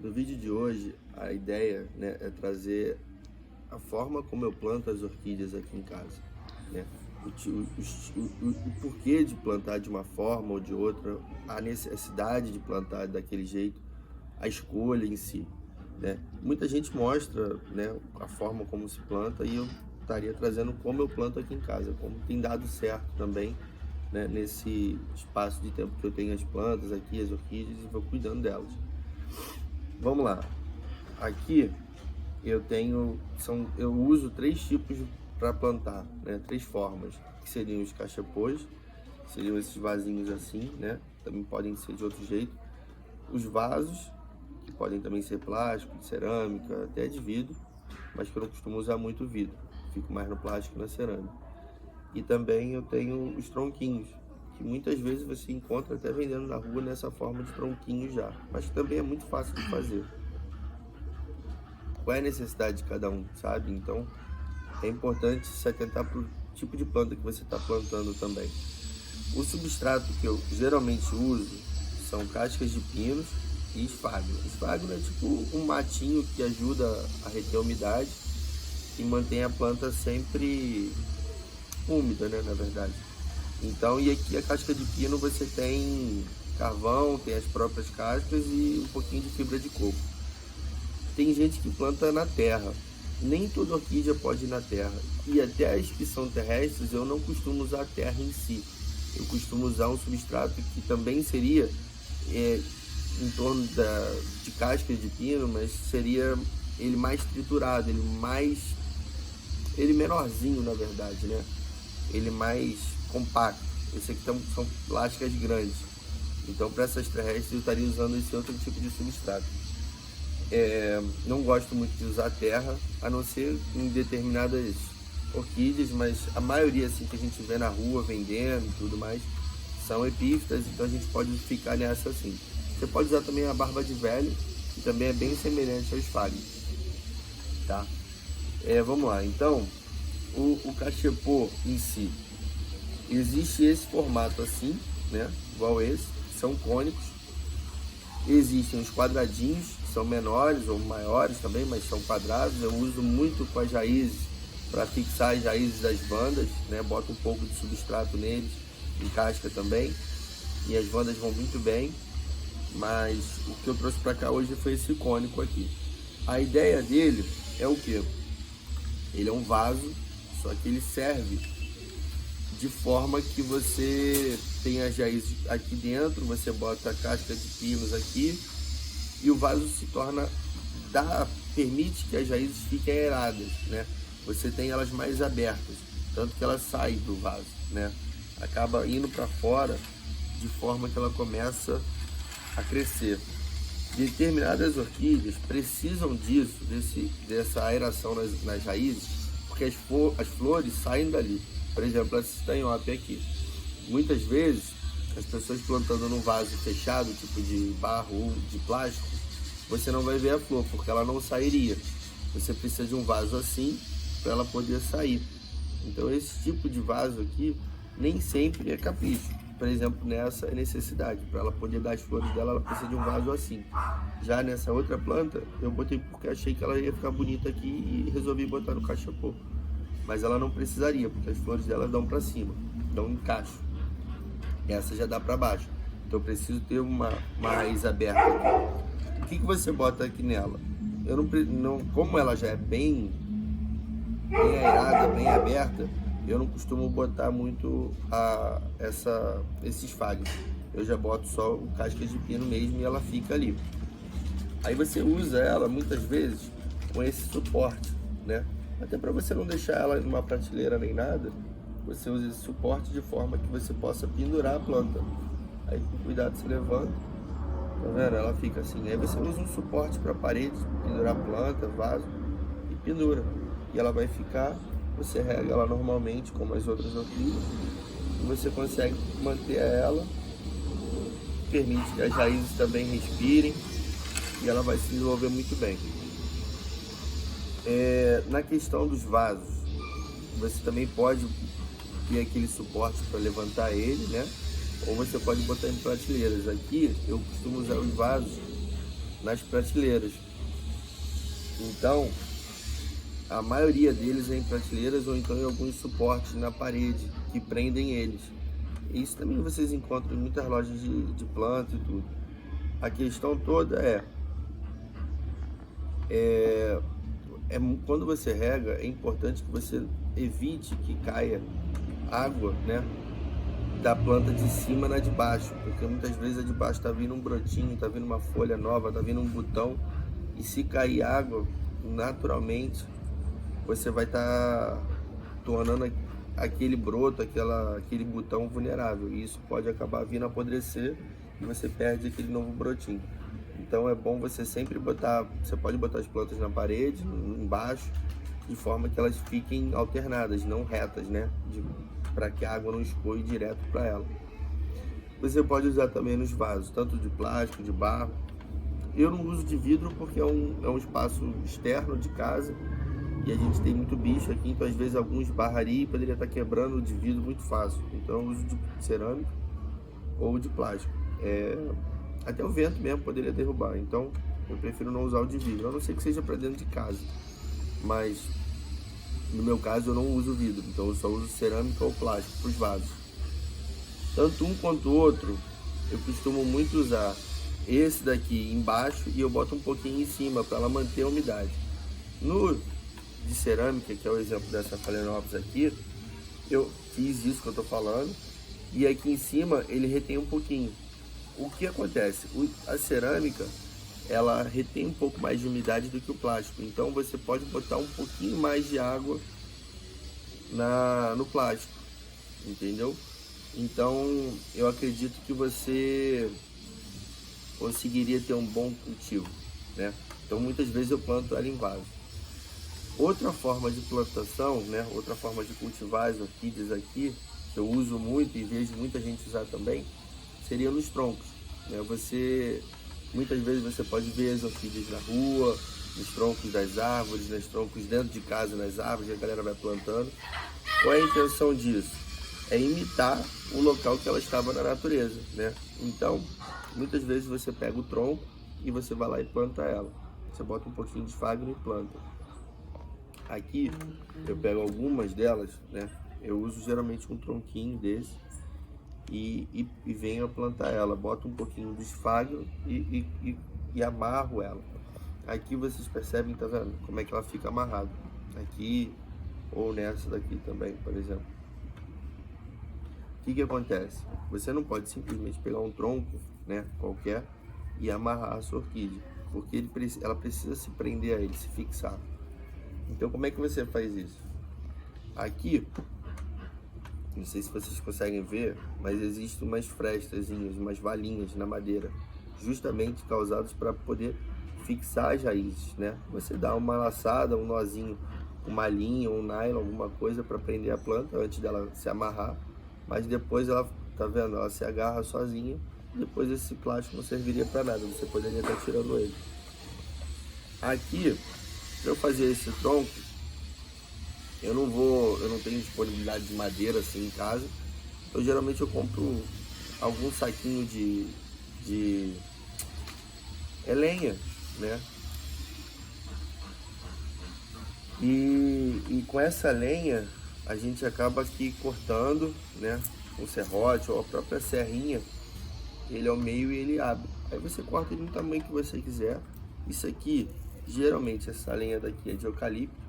No vídeo de hoje, a ideia, né, é trazer a forma como eu planto as orquídeas aqui em casa, né? O porquê de plantar de uma forma ou de outra, a necessidade de plantar daquele jeito, a escolha em si, né? Muita gente mostra, né, a forma como se planta e eu estaria trazendo como eu planto aqui em casa, como tem dado certo também, né, nesse espaço de tempo que eu tenho as plantas aqui, as orquídeas, e vou cuidando delas. Vamos lá. Aqui eu uso três tipos para plantar, né? Três formas, que seriam os cachepôs, seriam esses vasinhos assim, né? Também podem ser de outro jeito. Os vasos, que podem também ser plástico, de cerâmica, até de vidro, mas que eu não costumo usar muito vidro, fico mais no plástico e na cerâmica. E também eu tenho os tronquinhos, que muitas vezes você encontra até vendendo na rua nessa forma de tronquinho já, mas que também é muito fácil de fazer. Qual é a necessidade de cada um, sabe? Então é importante se atentar para o tipo de planta que você está plantando também. O substrato que eu geralmente uso são cascas de pinos e esfagno. Esfagno é tipo um matinho que ajuda a reter a umidade e mantém a planta sempre úmida, né, na verdade. Então, e aqui a casca de pino você tem carvão, tem as próprias cascas e um pouquinho de fibra de coco. Tem gente que planta na terra. Nem toda orquídea pode ir na terra. E até as que são terrestres, eu não costumo usar a terra em si. Eu costumo usar um substrato que também seria em torno de cascas de pino, mas seria ele mais triturado, ele menorzinho, na verdade, né? Ele mais compacto. Esse aqui são plásticas grandes. Então, para essas terrestres, eu estaria usando esse outro tipo de substrato. Não gosto muito de usar terra, a não ser em determinadas orquídeas, mas a maioria assim que a gente vê na rua vendendo e tudo mais são epífitas, então a gente pode ficar nessa assim. Você pode usar também a barba de velho, que também é bem semelhante ao esfagno, tá? Vamos lá, então o cachepô em si, existe esse formato assim, né? Igual esse, são cônicos. Existem os quadradinhos, que são menores ou maiores também, mas são quadrados. Eu uso muito com as raízes, para fixar as raízes das bandas, né? Boto um pouco de substrato neles, em casca também, e as bandas vão muito bem. Mas o que eu trouxe para cá hoje foi esse cônico aqui. A ideia dele é o quê? Ele é um vaso, só que ele serve de forma que você tem as raízes aqui dentro, você bota a casca de pinos aqui e o vaso se torna, permite que as raízes fiquem aeradas, né? Você tem elas mais abertas, tanto que elas saem do vaso, né? Acaba indo para fora de forma que ela começa a crescer. Determinadas orquídeas precisam disso, dessa aeração nas raízes, porque as flores saem dali. Por exemplo, essa estanhope aqui. Muitas vezes, as pessoas plantando num vaso fechado, tipo de barro ou de plástico, você não vai ver a flor, porque ela não sairia. Você precisa de um vaso assim, para ela poder sair. Então, esse tipo de vaso aqui, nem sempre é capricho. Por exemplo, nessa é necessidade. Para ela poder dar as flores dela, ela precisa de um vaso assim. Já nessa outra planta, eu botei porque achei que ela ia ficar bonita aqui e resolvi botar no cachepô. Mas ela não precisaria, porque as flores dela dão para cima, dão em cacho. Essa já dá para baixo. Então eu preciso ter uma raiz aberta aqui. O que você bota aqui nela? Eu não, como ela já é bem aerada, bem aberta, eu não costumo botar muito esses esfagnos. Eu já boto só o casca de pino mesmo e ela fica ali. Aí você usa ela muitas vezes com esse suporte, né? Até para você não deixar ela numa prateleira nem nada, você usa esse suporte de forma que você possa pendurar a planta. Aí com cuidado você levanta, tá vendo? Ela fica assim. Aí você usa um suporte para parede, pendurar a planta, vaso e pendura. E ela vai ficar, você rega ela normalmente como as outras orquídeas e você consegue manter ela, permite que as raízes também respirem e ela vai se desenvolver muito bem. Na questão dos vasos, você também pode ter aquele suporte para levantar ele, né? Ou você pode botar em prateleiras. Aqui eu costumo usar os vasos nas prateleiras. Então, a maioria deles é em prateleiras ou então em alguns suportes na parede que prendem eles. Isso também vocês encontram em muitas lojas de planta e tudo. A questão toda quando você rega, é importante que você evite que caia água, né, da planta de cima na de baixo, porque muitas vezes a de baixo está vindo um brotinho, está vindo uma folha nova, está vindo um botão, e se cair água, naturalmente você vai estar tornando aquele broto, aquele botão vulnerável, e isso pode acabar vindo a apodrecer e você perde aquele novo brotinho. Então é bom você sempre você pode botar as plantas na parede, embaixo, de forma que elas fiquem alternadas, não retas, né? Para que a água não escoe direto para ela. Você pode usar também nos vasos, tanto de plástico, de barro. Eu não uso de vidro porque é um espaço externo de casa e a gente tem muito bicho aqui, então às vezes alguns barraria e poderia estar quebrando o de vidro muito fácil. Então eu uso de cerâmica ou de plástico. Até o vento mesmo poderia derrubar, então eu prefiro não usar o de vidro, a não ser que seja para dentro de casa. Mas no meu caso eu não uso vidro, então eu só uso cerâmica ou plástico para os vasos. Tanto um quanto o outro, eu costumo muito usar esse daqui embaixo e eu boto um pouquinho em cima para ela manter a umidade. No de cerâmica, que é o exemplo dessa Phalaenopsis aqui, eu fiz isso que eu estou falando, e aqui em cima ele retém um pouquinho. O que acontece? A cerâmica, ela retém um pouco mais de umidade do que o plástico, então você pode botar um pouquinho mais de água no plástico, entendeu? Então eu acredito que você conseguiria ter um bom cultivo, né? Então muitas vezes eu planto ela em vaso. Outra forma de plantação, né? Outra forma de cultivar as orquídeas aqui, que eu uso muito e vejo muita gente usar também, seria nos troncos, né? Muitas vezes você pode ver as orquídeas na rua, nos troncos das árvores, nos troncos dentro de casa, nas árvores, a galera vai plantando. Qual é a intenção disso? É imitar o local que ela estava na natureza, né? Então, muitas vezes você pega o tronco e você vai lá e planta ela. Você bota um pouquinho de fagner e planta. Aqui, eu pego algumas delas, né? Eu uso geralmente um tronquinho desse e venho a plantar ela. Boto um pouquinho de esfagno e amarro ela. Aqui vocês percebem, tá vendo? Como é que ela fica amarrada. Aqui ou nessa daqui também, por exemplo. O que acontece? Você não pode simplesmente pegar um tronco, né, qualquer, e amarrar a sua orquídea, porque ela precisa se prender a ele, se fixar. Então como é que você faz isso? Aqui, não sei se vocês conseguem ver, mas existem umas frestazinhas, umas valinhas na madeira, justamente causadas para poder fixar as raízes, né? Você dá uma laçada, um nozinho, uma linha, um nylon, alguma coisa para prender a planta antes dela se amarrar, mas depois ela, tá vendo? Ela se agarra sozinha, e depois esse plástico não serviria para nada, você poderia estar tirando ele. Aqui, para eu fazer esse tronco, eu não tenho disponibilidade de madeira assim em casa, então geralmente eu compro algum saquinho de lenha, né? E com essa lenha a gente acaba aqui cortando, né? Um serrote ou a própria serrinha, ele ao meio e ele abre. Aí você corta ele no tamanho que você quiser. Isso aqui, geralmente essa lenha daqui é de eucalipto.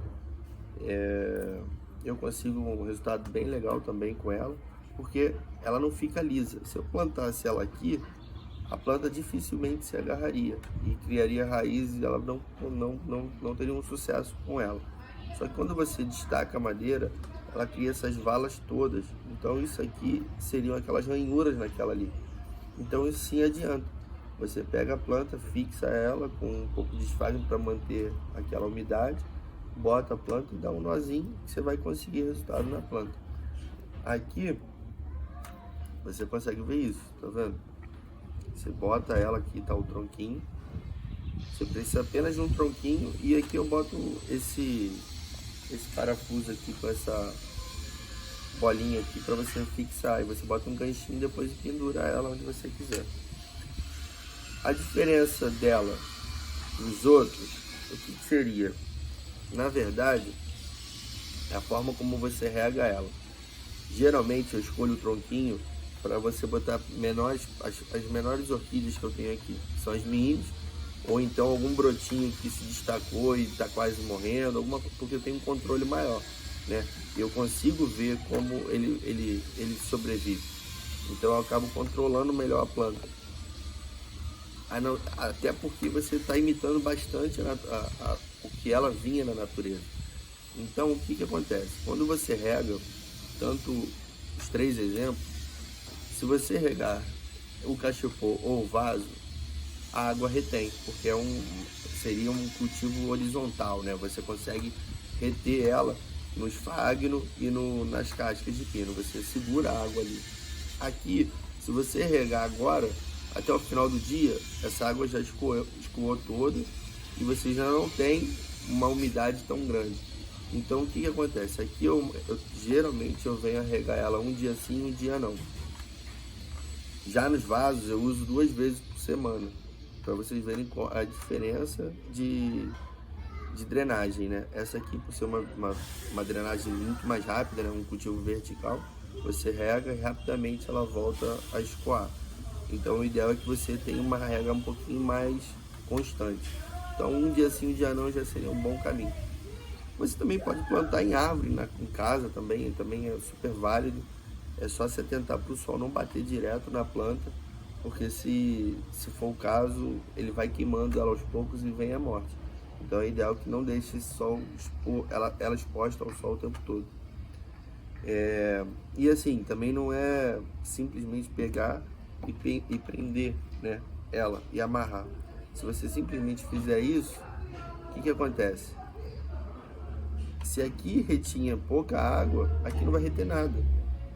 Eu consigo um resultado bem legal também com ela, porque ela não fica lisa. Se eu plantasse ela aqui, a planta dificilmente se agarraria e criaria raízes, e ela não teria um sucesso com ela. Só que quando você destaca a madeira, ela cria essas valas todas. Então isso aqui seriam aquelas ranhuras naquela ali. Então isso sim adianta. Você pega a planta, fixa ela com um pouco de esfagno para manter aquela umidade, bota a planta e dá um nozinho que você vai conseguir resultado na planta. Aqui você consegue ver isso, tá vendo? Você bota ela aqui, tá o tronquinho. Você precisa apenas de um tronquinho e aqui eu boto esse parafuso aqui com essa bolinha aqui para você fixar. E você bota um ganchinho e depois pendura ela onde você quiser. A diferença dela Os outros, o que seria? Na verdade, é a forma como você rega ela. Geralmente eu escolho o tronquinho para você botar as menores orquídeas que eu tenho aqui. São as minis, ou então algum brotinho que se destacou e está quase morrendo, porque eu tenho um controle maior, né? Eu consigo ver como ele sobrevive. Então eu acabo controlando melhor a planta. Até porque você está imitando bastante o que ela vinha na natureza. Então o que acontece? Quando você rega, tanto os 3 exemplos, se você regar o cachepô ou o vaso, a água retém, porque seria um cultivo horizontal, né? Você consegue reter ela no esfagno e nas cascas de pino, você segura a água ali. Aqui, se você regar agora, até o final do dia, essa água já escoou toda e você já não tem uma umidade tão grande. Então o que acontece? Aqui geralmente eu venho a regar ela um dia sim, um dia não. Já nos vasos eu uso 2 vezes por semana, para vocês verem a diferença de drenagem, né? Essa aqui, por ser uma drenagem muito mais rápida, né? Um cultivo vertical, você rega e rapidamente ela volta a escoar. Então o ideal é que você tenha uma rega um pouquinho mais constante. Então um dia sim, um dia não já seria um bom caminho. Você também pode plantar em árvore, em casa também é super válido. É só você tentar para o sol não bater direto na planta, porque se for o caso, ele vai queimando ela aos poucos e vem a morte. Então é ideal que não deixe ela exposta ao sol o tempo todo. E assim, também não é simplesmente pegar e prender, né, ela e amarrar. Se você simplesmente fizer isso, o que acontece? Se aqui retinha pouca água, aqui não vai reter nada.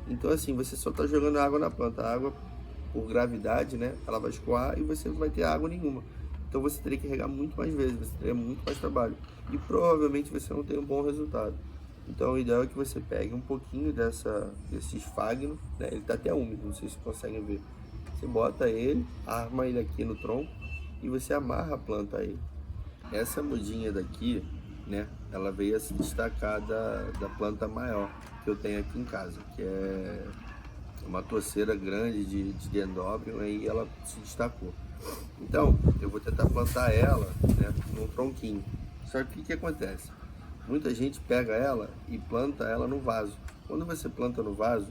Então assim, você só está jogando água na planta. A água, por gravidade, né, ela vai escoar e você não vai ter água nenhuma. Então você teria que regar muito mais vezes, você teria muito mais trabalho. E provavelmente você não tem um bom resultado. Então o ideal é que você pegue um pouquinho desse esfagno, né, ele está até úmido, não sei se vocês conseguem ver. Você bota ele, arma ele aqui no tronco e você amarra a planta aí. Essa mudinha daqui, né, ela veio a se destacar da planta maior que eu tenho aqui em casa, que é uma torceira grande de dendróbio, aí ela se destacou. Então, eu vou tentar plantar ela, né, num tronquinho. Só que o que acontece? Muita gente pega ela e planta ela no vaso. Quando você planta no vaso,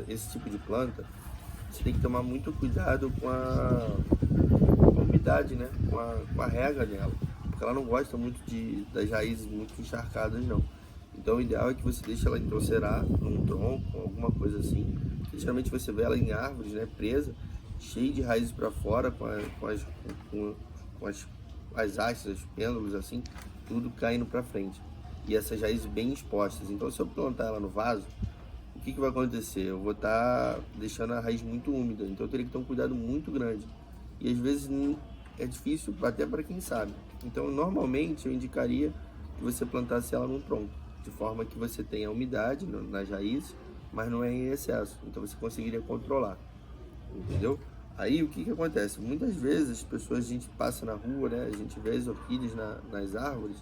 esse tipo de planta, você tem que tomar muito cuidado com a umidade, né, com a rega dela, porque ela não gosta muito das raízes muito encharcadas, não. Então o ideal é que você deixe ela entrocerar num tronco, alguma coisa assim. Geralmente você vê ela em árvores, né, presa, cheia de raízes para fora, com as hastes, os pêndulos, assim, tudo caindo para frente. E essas raízes bem expostas. Então se eu plantar ela no vaso, o que vai acontecer? Eu vou estar deixando a raiz muito úmida, então eu teria que ter um cuidado muito grande. E às vezes é difícil até para quem sabe. Então normalmente eu indicaria que você plantasse ela num tronco, de forma que você tenha umidade nas raízes, mas não é em excesso, então você conseguiria controlar, entendeu? Aí o que acontece? Muitas vezes as pessoas, a gente passa na rua, né, a gente vê as orquídeas nas árvores,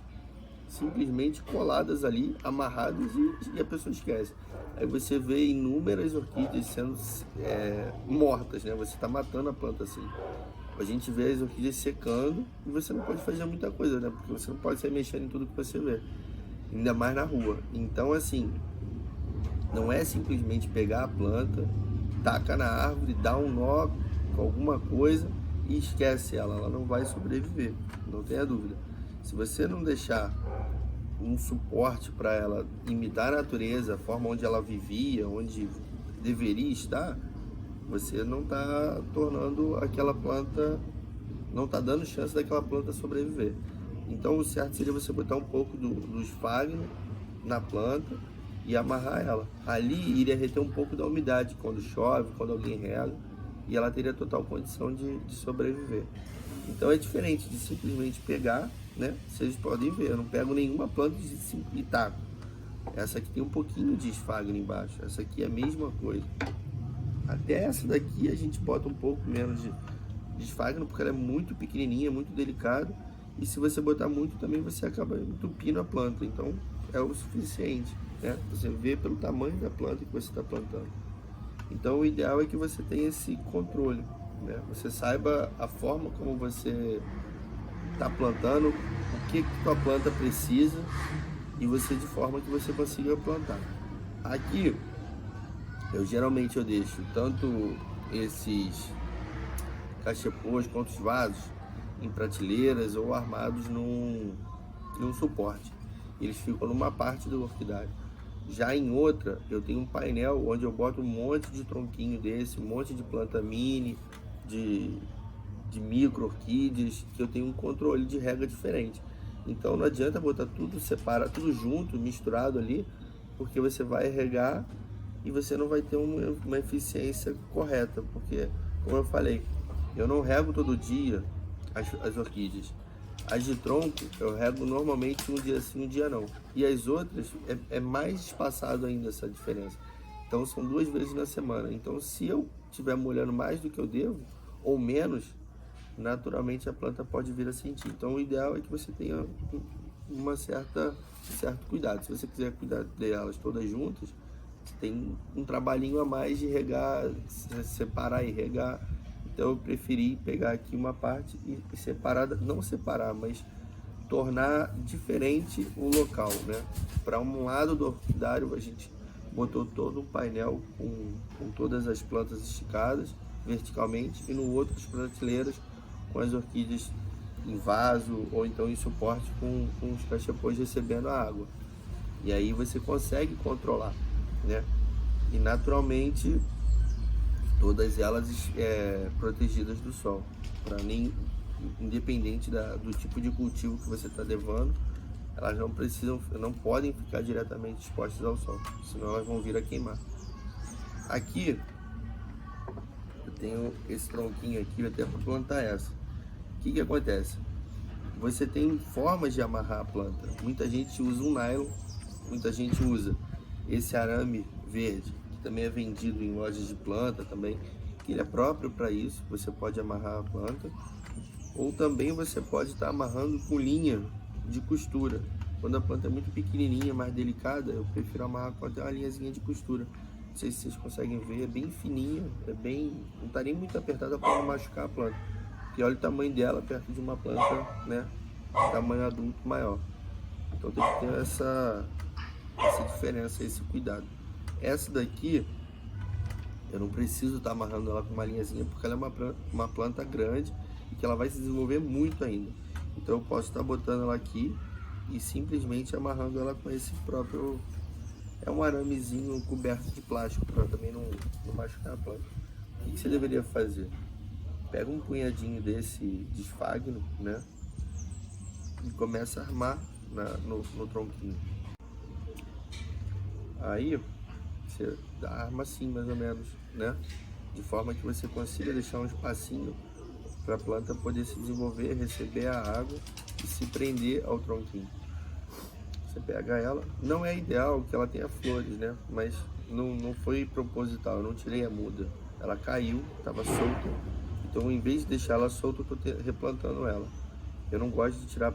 simplesmente coladas ali, amarradas, e a pessoa esquece. Aí você vê inúmeras orquídeas sendo mortas, né? Você está matando a planta assim. A gente vê as orquídeas secando e você não pode fazer muita coisa, né? Porque você não pode sair mexendo em tudo que você vê, ainda mais na rua. Então assim, não é simplesmente pegar a planta, taca na árvore, dá um nó com alguma coisa e esquece ela não vai sobreviver, não tenha dúvida. Se você não deixar um suporte para ela imitar a natureza, a forma onde ela vivia, onde deveria estar, você não está tornando aquela planta, não está dando chance daquela planta sobreviver. Então o certo seria você botar um pouco do esfagno na planta e amarrar ela. Ali iria reter um pouco da umidade quando chove, quando alguém rega, e ela teria total condição de sobreviver. Então é diferente de simplesmente pegar, né? Vocês podem ver, eu não pego nenhuma planta e taco. Essa aqui tem um pouquinho de esfagno embaixo, essa aqui é a mesma coisa. Até essa daqui a gente bota um pouco menos de esfagno, porque ela é muito pequenininha, muito delicada, E se você botar muito também, você acaba entupindo a planta. Então é o suficiente, né? Você vê pelo tamanho da planta que você está plantando. Então o ideal é que você tenha esse controle, né? Você saiba a forma como você está plantando, o que tua planta precisa, e você de forma que você consiga plantar. Aqui eu deixo tanto esses cachepôs quanto os vasos em prateleiras ou armados num suporte. Eles ficam numa parte do orquidário. Já em outra, eu tenho um painel onde eu boto um monte de tronquinho desse, um monte de planta mini, de, de micro orquídeas, que eu tenho um controle de rega diferente. Então não adianta botar tudo separado, tudo junto, misturado ali, porque você vai regar e você não vai ter uma eficiência correta, porque, como eu falei, eu não rego todo dia as orquídeas. As de tronco eu rego normalmente um dia sim, um dia não. E as outras é mais espaçado ainda essa diferença. Então são 2 vezes na semana. Então se eu estiver molhando mais do que eu devo, ou menos, naturalmente a planta pode vir a sentir. Então o ideal é que você tenha um certo cuidado. Se você quiser cuidar delas todas juntas, você tem um trabalhinho a mais de regar, separar e regar. Então eu preferi pegar aqui uma parte e separar, não separar, mas tornar diferente o local, né? Para um lado do orquidário a gente botou todo um painel com todas as plantas esticadas verticalmente, e no outro as prateleiras com as orquídeas em vaso ou então em suporte com os cachepôs recebendo a água. E aí você consegue controlar, né? E naturalmente todas elas protegidas do sol, para nem independente do tipo de cultivo que você está levando, elas não podem ficar diretamente expostas ao sol, senão elas vão vir a queimar. Aqui eu tenho esse tronquinho aqui até para plantar essa. O que acontece? Você tem formas de amarrar a planta. Muita gente usa um nylon, muita gente usa esse arame verde, que também é vendido em lojas de planta também, que ele é próprio para isso. Você pode amarrar a planta, ou também você pode estar amarrando com linha de costura. Quando a planta é muito pequenininha, mais delicada, eu prefiro amarrar com até uma linhazinha de costura. Não sei se vocês conseguem ver, é bem fininha, não está nem muito apertada para não machucar a planta. E olha o tamanho dela perto de uma planta, né, tamanho adulto maior. Então tem que ter essa diferença, esse cuidado. Essa daqui, eu não preciso estar amarrando ela com uma linhazinha, porque ela é uma planta grande e que ela vai se desenvolver muito ainda. Então eu posso estar botando ela aqui e simplesmente amarrando ela com esse próprio... É um aramezinho coberto de plástico para também não machucar a planta. O que você deveria fazer? Pega um punhadinho desse desfagno, né? E começa a armar no tronquinho. Aí você arma assim, mais ou menos, né? De forma que você consiga deixar um espacinho para a planta poder se desenvolver, receber a água e se prender ao tronquinho. Você pega ela, não é ideal que ela tenha flores, né? Mas não foi proposital, eu não tirei a muda. Ela caiu, estava solta. Então, em vez de deixar ela solta, eu estou replantando ela. Eu não gosto de tirar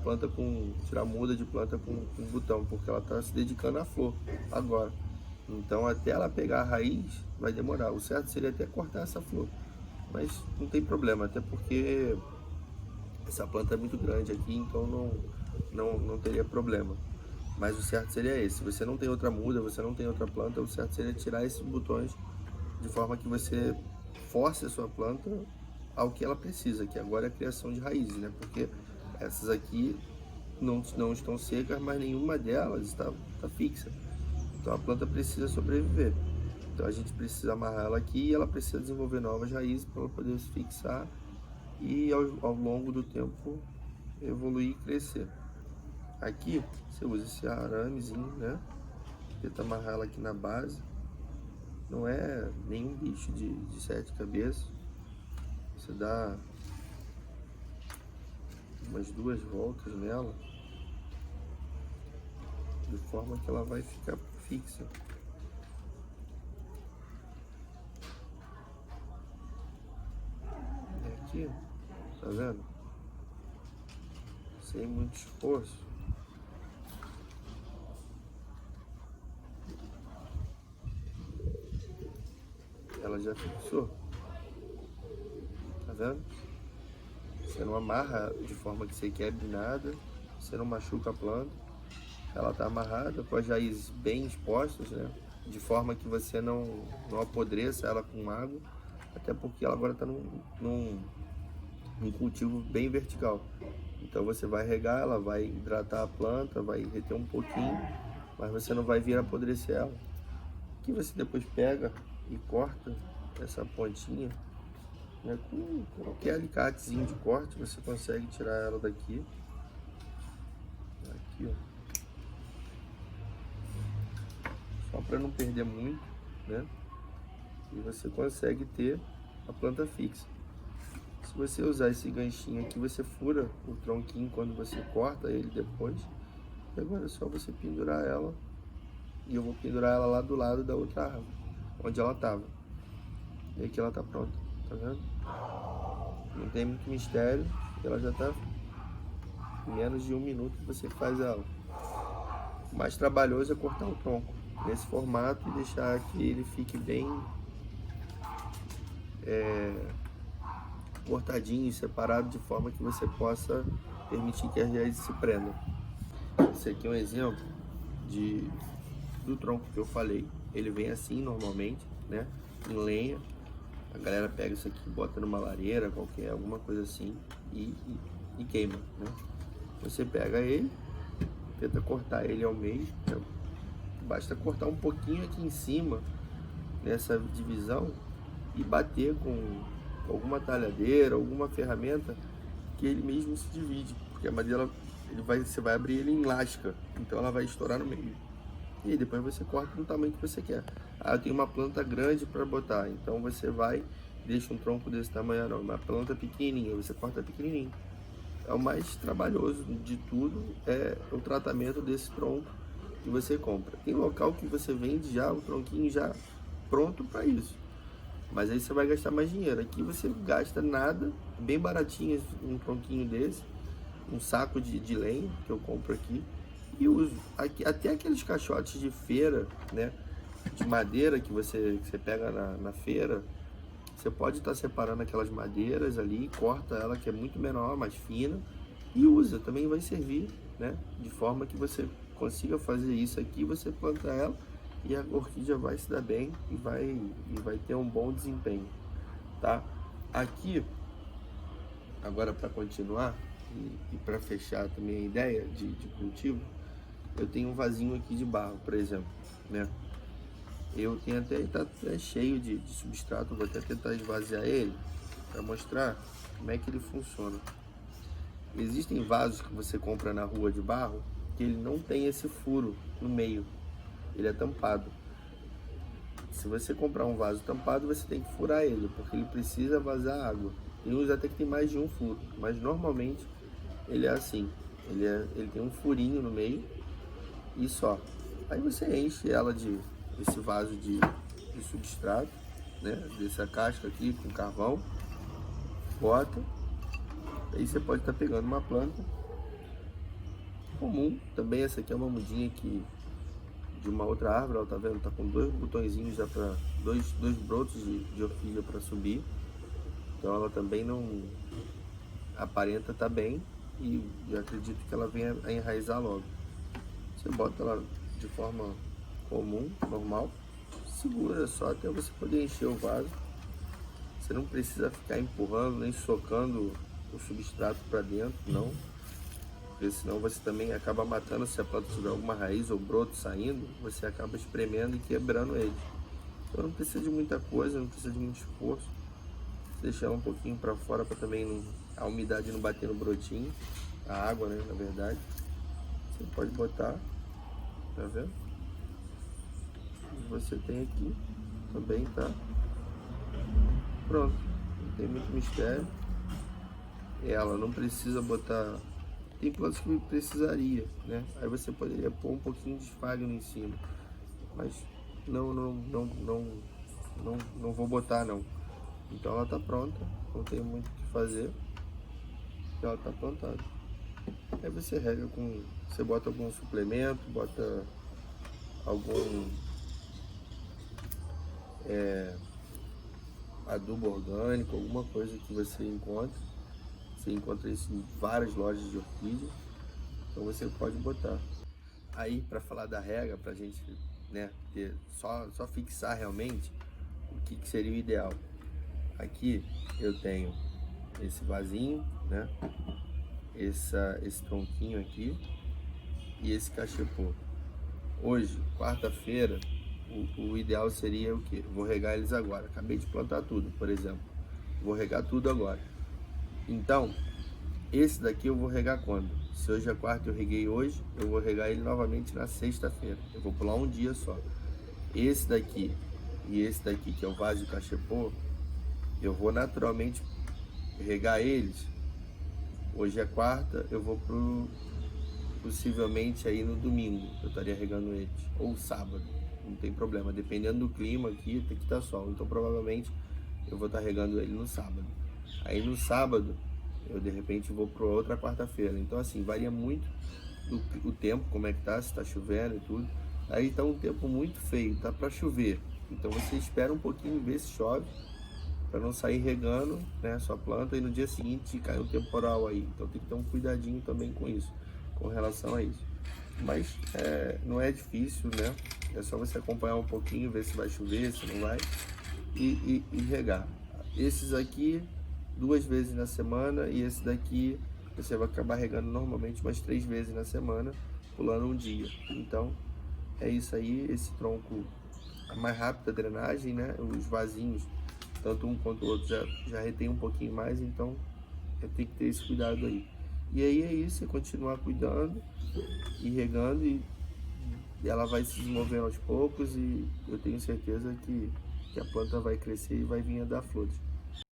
tirar muda de planta com botão, porque ela está se dedicando à flor agora. Então, até ela pegar a raiz, vai demorar. O certo seria até cortar essa flor, mas não tem problema, até porque essa planta é muito grande aqui, então não teria problema. Mas o certo seria esse. Se você não tem outra muda, você não tem outra planta, o certo seria tirar esses botões de forma que você force a sua planta ao que ela precisa, que agora é a criação de raízes, né? Porque essas aqui não estão secas, mas nenhuma delas está fixa. Então a planta precisa sobreviver. Então a gente precisa amarrar ela aqui e ela precisa desenvolver novas raízes para ela poder se fixar e ao longo do tempo evoluir e crescer. Aqui você usa esse aramezinho, né? Tenta amarrar ela aqui na base. Não é nenhum bicho de 7 cabeças. Você dá umas 2 voltas nela, de forma que ela vai ficar fixa. E aqui, tá vendo? sem muito esforço, ela já fixou. Tá vendo? Você não amarra de forma que você quebre nada, você não machuca a planta. Ela tá amarrada com as raízes bem expostas, né? De forma que você não apodreça ela com água, até porque ela agora está num cultivo bem vertical. Então você vai regar, ela vai hidratar a planta, vai reter um pouquinho, mas você não vai vir apodrecer ela. Aqui você depois pega e corta essa pontinha, né? Com qualquer alicatezinho de corte você consegue tirar ela daqui. Aqui, ó. Só para não perder muito, né? E você consegue ter a planta fixa. Se você usar esse ganchinho aqui, você fura o tronquinho quando você corta ele depois. E agora é só você pendurar ela. E eu vou pendurar ela lá do lado da outra árvore, onde ela estava. E aqui ela tá pronta, tá vendo? Não tem muito mistério. Ela já tá em menos de 1 minuto que você faz ela. O mais trabalhoso é cortar o tronco nesse formato e deixar que ele fique bem cortadinho e separado, de forma que você possa permitir que as raízes se prendam. Esse aqui é um exemplo do tronco que eu falei. Ele vem assim normalmente, né? Em lenha. A galera pega isso aqui, bota numa lareira, qualquer, alguma coisa assim, e queima, né? Você pega ele, tenta cortar ele ao meio, né? Basta cortar um pouquinho aqui em cima, nessa divisão, e bater com alguma talhadeira, alguma ferramenta, que ele mesmo se divide, porque a madeira, você vai abrir ele em lasca, então ela vai estourar no meio. E aí depois você corta no tamanho que você quer. Ah, eu tenho uma planta grande para botar, então você vai, deixa um tronco desse tamanho, não, uma planta pequenininha, você corta pequenininho. É o mais trabalhoso de tudo, é o tratamento desse tronco que você compra. Tem local que você vende já o tronquinho já pronto para isso, mas aí você vai gastar mais dinheiro. Aqui você gasta nada, bem baratinho um tronquinho desse, um saco de lenha que eu compro aqui e uso. Aqui, até aqueles caixotes de feira, né, de madeira que você pega na feira, você pode estar separando aquelas madeiras ali, corta ela que é muito menor, mais fina, e usa, também vai servir, né, de forma que você consiga fazer isso aqui, você planta ela e a orquídea vai se dar bem e vai ter um bom desempenho, tá? Aqui, agora para continuar e para fechar também a ideia de cultivo, eu tenho um vasinho aqui de barro, por exemplo, né? Eu tenho tá até cheio de substrato, vou até tentar esvaziar ele para mostrar como é que ele funciona. Existem vasos que você compra na rua de barro que ele não tem esse furo no meio, ele é tampado. Se você comprar um vaso tampado, você tem que furar ele, porque ele precisa vazar água. Tem uns até que tem mais de um furo, mas normalmente ele é assim, ele tem um furinho no meio e só. Aí você enche ela esse vaso de substrato, né, dessa casca aqui com carvão, bota. Aí você pode estar pegando uma planta comum, também essa aqui é uma mudinha de uma outra árvore, ó, tá vendo? Tá com 2 botõezinhos já para dois brotos de orquídea para subir. Então ela também não aparenta estar bem e eu acredito que ela venha a enraizar logo. Você bota ela de forma comum, normal, segura só até você poder encher o vaso. Você não precisa ficar empurrando nem socando o substrato para dentro, não, porque senão você também acaba matando. Se a planta tiver alguma raiz ou broto saindo, você acaba espremendo e quebrando ele. Então não precisa de muita coisa, não precisa de muito esforço. Deixar ela um pouquinho para fora para também a umidade não bater no brotinho, a água, né, na verdade. Você pode botar, tá vendo? Você tem aqui também, tá? Pronto, não tem muito mistério. Ela não precisa botar. Tem plantas que precisaria, né? Aí você poderia pôr um pouquinho de esfagno em cima, mas não vou botar não. Então ela tá pronta, não tem muito o que fazer. Ela tá plantada. Aí você rega com, você bota algum suplemento, bota algum adubo orgânico, alguma coisa que você encontra. Você encontra isso em várias lojas de orquídea, então você pode botar. Aí, para falar da rega, para a gente, né, só fixar realmente o que seria o ideal. Aqui eu tenho esse vasinho, né, esse tronquinho aqui e esse cachepô. Hoje, quarta-feira, o ideal seria o quê? Vou regar eles agora. Acabei de plantar tudo, por exemplo. Vou regar tudo agora. Então, esse daqui eu vou regar quando? Se hoje é quarta eu reguei hoje, eu vou regar ele novamente na sexta-feira. Eu vou pular um dia só. Esse daqui e esse daqui, que é o vaso e o cachepô, eu vou naturalmente regar eles. Hoje é quarta, eu vou possivelmente aí no domingo, eu estaria regando eles. Ou sábado, não tem problema. Dependendo do clima aqui, tem que estar sol. Então provavelmente eu vou estar regando ele no sábado. Aí no sábado, eu de repente vou para outra quarta-feira. Então assim, varia muito o tempo, como é que tá, se tá chovendo e tudo. Aí tá um tempo muito feio, tá para chover. Então você espera um pouquinho, ver se chove, para não sair regando, né, sua planta e no dia seguinte cair um temporal aí. Então tem que ter um cuidadinho também com isso, com relação a isso. Mas não é difícil, né? É só você acompanhar um pouquinho, ver se vai chover, se não vai, e regar. Esses aqui 2 vezes na semana, e esse daqui você vai acabar regando normalmente umas 3 vezes na semana, pulando um dia. Então é isso aí, esse tronco, a mais rápida drenagem, né? Os vasinhos, tanto um quanto o outro já retém um pouquinho mais, então tem que ter esse cuidado aí. E aí é isso, é continuar cuidando e regando, e ela vai se desenvolvendo aos poucos, e eu tenho certeza que a planta vai crescer e vai vir a dar flores.